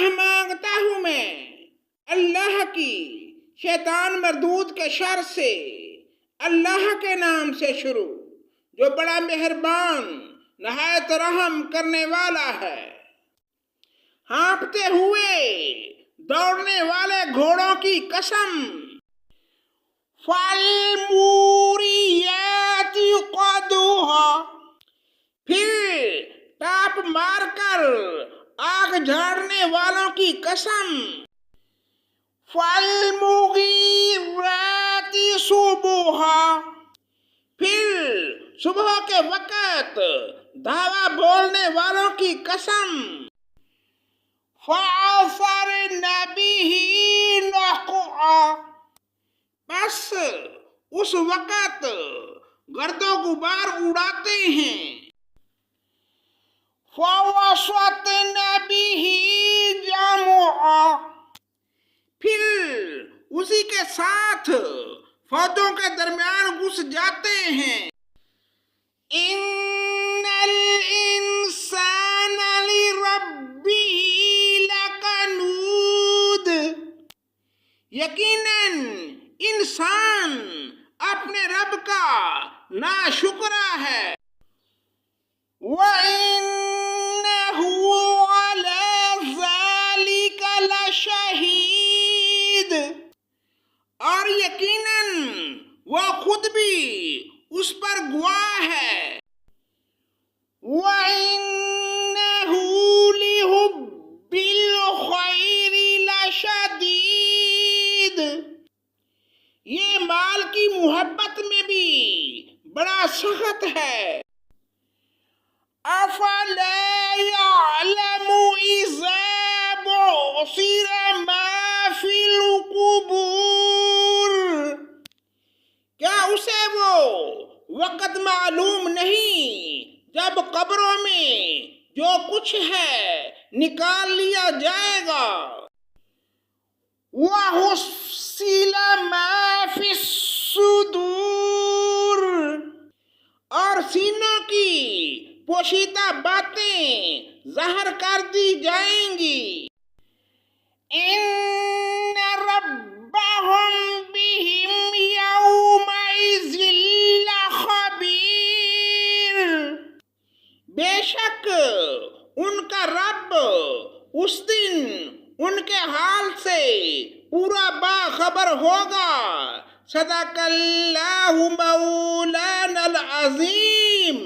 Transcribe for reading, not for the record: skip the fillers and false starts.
پناہ مانگتا ہوں میں اللہ کی شیطان مردود کے شر سے، اللہ کے نام سے شروع جو بڑا مہربان نہایت رحم کرنے والا ہے۔ ہانپتے ہوئے دوڑنے والے گھوڑوں کی قسم، فالموریات قدحا، پھر ٹاپ مار کر آگ جھاڑنے والوں کی قسم، فالمغیرات صبحا، پھر صبح کے وقت دھاوا بولنے والوں کی قسم، فَعَثَرْنَ بِهِ نَقْعًا، بس اس وقت گرد و غبار اڑاتے ہیں، فَوَسَطْنَ بِهِ جَمْعًا، پھر اسی کے ساتھ فوجوں کے درمیان گھس جاتے ہیں، اِنَّ الْإِنسَانَ لِرَبِّهِ لَکَنُودٌ، یقیناً انسان اپنے رب کا ناشکرا ہے، وَإِنَّهُ عَلَى ذَلِكَ لَشَہِیدٌ، اور یقیناً وہ خود بھی اس پر گواہ ہے، وَإِنَّهُ لِحُبِّ الْخَيْرِ لَشَدِيدٌ، یہ مال کی محبت میں بھی بڑا سخت ہے، أَفَلَا يَعْلَمُ إِذَا بُعْثِرَ مَا فِي الْقُبُورِ، کیا اسے وہ وقت معلوم نہیں جب قبروں میں جو کچھ ہے نکال لیا جائے گا، وَحُصِّلَ مَا فِي الصُّدُورِ، اور سینوں کی پوشیدہ باتیں ظاہر کر دی جائیں گی، إِنَّ رَبَّهُمْ بِهِمْ يَوْمَئِذٍ لَخَبِيرٌ، بے شک ان کا رب اس دن ان کے حال سے پورا باخبر ہوگا۔ صدق اللہ مولانا العظیم۔